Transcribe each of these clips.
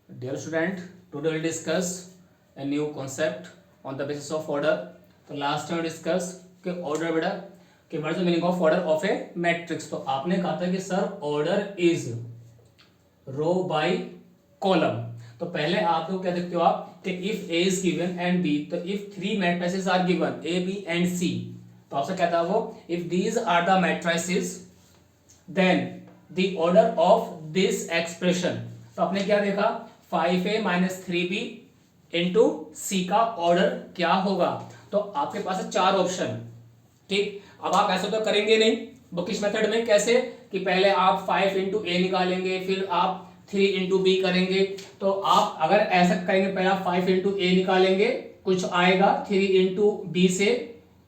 Dear student, today we'll discuss a new concept on the basis of order. तो last time discuss कि order बेटा कि what is the meaning of order of a matrix. तो आपने कहा था कि sir order is row by column. तो पहले आप लोग क्या देखते हो आप कि if A is given and B, तो if three matrices are given A B and C, तो आपसे कहता है वो if these are the matrices then the order of this expression. तो आपने क्या देखा 5a माइनस 3b इंटू सी का ऑर्डर क्या होगा। तो आपके पास है चार ऑप्शन। ठीक, अब आप ऐसा तो करेंगे नहीं बुकिश मेथड में। कैसे कि पहले आप 5 इंटू ए निकालेंगे, फिर आप 3 इंटू बी करेंगे। तो आप अगर ऐसा करेंगे, पहले आप 5 इंटू ए निकालेंगे, कुछ आएगा 3 इंटू बी से,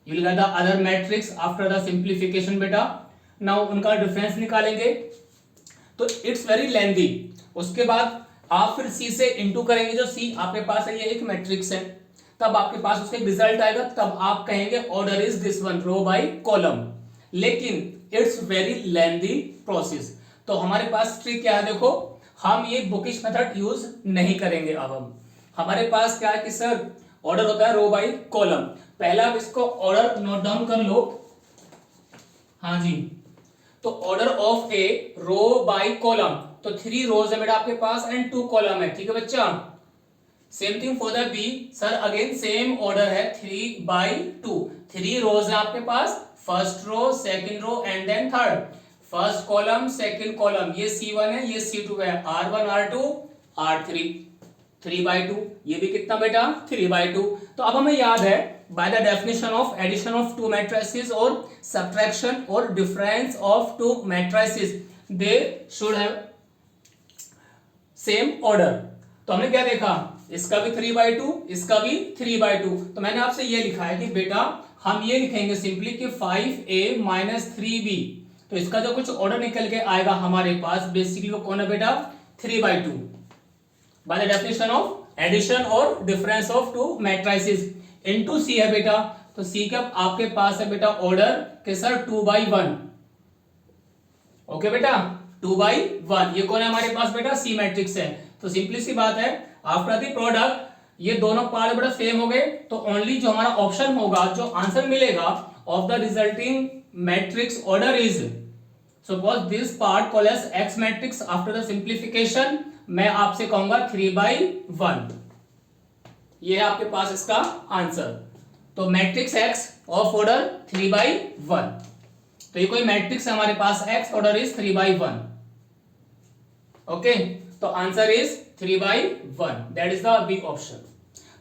you will get the other matrix after the simplification बेटा। नाउ उनका डिफरेंस निकालेंगे, तो इट्स वेरी लेंदी। उसके बाद आप फिर सी से इंटू करेंगे, जो सी आपके पास है ये एक मैट्रिक्स है, तब आपके पास उसका रिजल्ट आएगा, तब आप कहेंगे order is this one row by column. लेकिन इट्स वेरी लेंदी प्रोसेस। तो हमारे पास ट्रिक क्या है, देखो हम ये बुकिश मेथड यूज नहीं करेंगे। अब हम हमारे पास क्या है कि सर ऑर्डर होता है रो बाय कॉलम। पहला आप इसको ऑर्डर नोट डाउन कर लो। हाँ जी, तो order of a row by column, तो 3 रोज है बेटा आपके पास एंड 2 कॉलम है। ठीक है बच्चा, same thing for the B. Sir again same order है 3/2, 3 रोज है आपके पास, first row second row and then third. First column second column, ये C1 है ये C2 है, R1 R2 R3, 3/2। ये भी कितना बेटा 3/2। तो अब हमें याद है by the definition of addition of two matrices और सब्ट्रैक्शन और difference of two matrices, they should have same order. तो हमने क्या देखा, इसका भी 3/2 इसका भी 3/2। तो मैंने आपसे ये लिखा है कि बेटा हम ये लिखेंगे सिंपली कि 5a माइनस 3b। तो इसका जो कुछ ऑर्डर निकल के आएगा हमारे पास, बेसिकली वो कौन है बेटा 3/2 by the definition of addition और difference of two matrices. Into C है बेटा, तो सी का आपके पास है बेटा ऑर्डर के सर 2/1। ओके बेटा 2/1, ये कौन है हमारे पास बेटा सी मैट्रिक्स है। तो सिंपली सी बात है, आफ्टर द प्रोडक्ट ये दोनों पार्ट बेटा सेम हो गए, तो ओनली जो हमारा ऑप्शन होगा, जो आंसर मिलेगा of the resulting matrix order is, suppose this part called as X matrix after the simplification, मैं आपसे कहूंगा 3/1। ये है आपके पास इसका आंसर। तो मैट्रिक्स एक्स ऑफ ऑर्डर 3/1। तो ये कोई मैट्रिक्स है हमारे पास, एक्स ऑर्डर इज 3/1। ओके, तो answer is 3/1, that is the B option.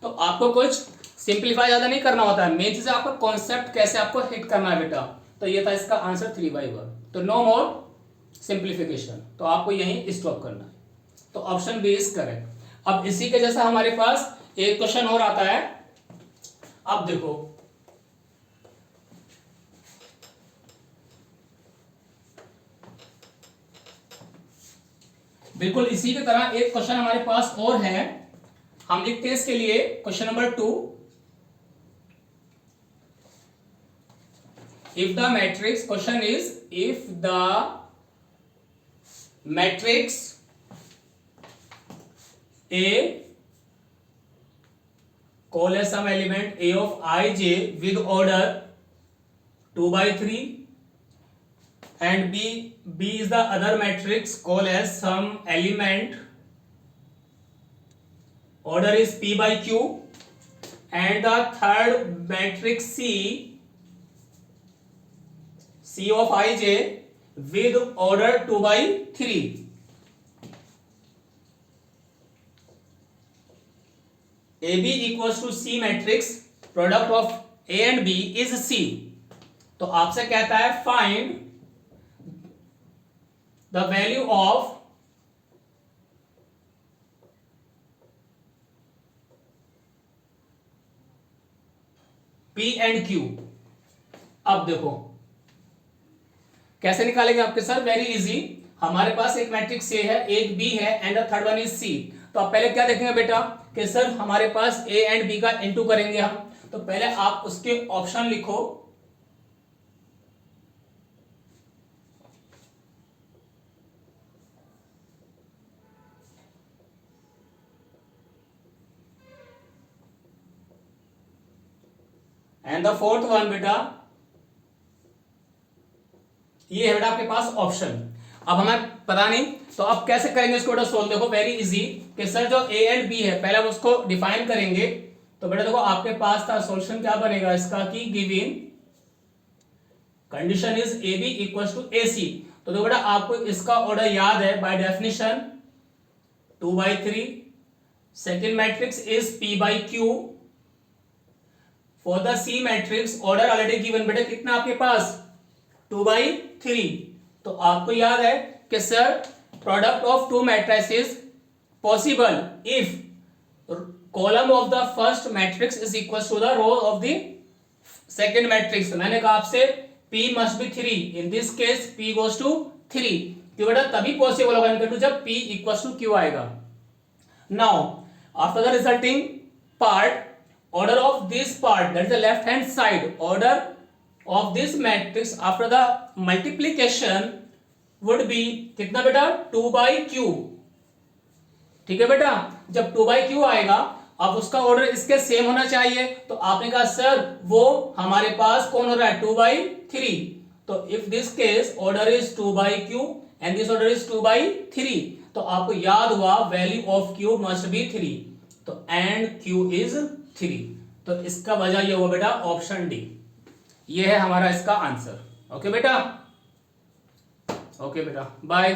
तो आपको कुछ सिंप्लीफाई ज्यादा नहीं करना होता है, मेन चीज आपको कॉन्सेप्ट कैसे आपको हिट करना है बेटा। तो ये था इसका आंसर 3/1। तो नो मोर सिंप्लीफिकेशन, तो आपको यहीं स्टॉप करना है। तो ऑप्शन बी इज करेक्ट। अब इसी के जैसा हमारे पास एक क्वेश्चन और आता है। अब देखो बिल्कुल इसी की तरह एक क्वेश्चन हमारे पास और है, हम लिखते हैं इसके लिए question number 2। If the matrix, question is if the matrix A call as some element a of ij with order 2/3 and b is the other matrix call as some element order is p/q and the third matrix c of ij with order 2/3। AB equals to C matrix, product of A and B is C। तो आपसे कहता है find the value of P and Q। अब देखो कैसे निकालेंगे आपके sir, very easy. हमारे पास एक मैट्रिक्स A है, एक B है and the third one is C। तो आप पहले क्या देखेंगे बेटा कि सर हमारे पास A एंड B का इनटू करेंगे हम। तो पहले आप उसके ऑप्शन लिखो, एंड द फोर्थ वन बेटा, ये है बेटा आपके पास ऑप्शन। अब हमें पता नहीं, तो अब कैसे करेंगे इसको बेटा सोल्व? देखो वेरी इजी, कि सर जो ए एंड बी है पहले हम उसको डिफाइन करेंगे। तो बेटा देखो आपके पास था सॉल्यूशन, क्या बनेगा इसका कि given condition is A B equal to A C. तो देखो बेटा आपको इसका ऑर्डर याद है by definition 2/3, second matrix is P by Q, for the C matrix order already given बेटा कितना आपके पास 2/3। तो आपको याद है कि sir product of two matrices possible if column of the first matrix is equal to the row of the second matrix. मैंने कहा आपसे P must be 3, in this case P goes to 3, क्यों बेटा तभी पॉसिबल होगा इनका to जब P equal to Q आएगा। Now after the resulting part, order of this part, that is the left hand side, order of this matrix after the multiplication would be कितना बेटा 2/Q। ठीक है बेटा, जब 2/Q आएगा अब उसका ऑर्डर इसके सेम होना चाहिए। तो आपने कहा सर वो हमारे पास कौन हो रहा है 2/3। तो if this case order is 2/Q and this order is 2/3, तो आपको याद हुआ value of Q must be 3, तो एंड Q इज 3। तो इसका वजह ये हुआ बेटा ऑप्शन डी, ये है हमारा इसका आंसर। ओके बेटा, ओके बेटा, बाय।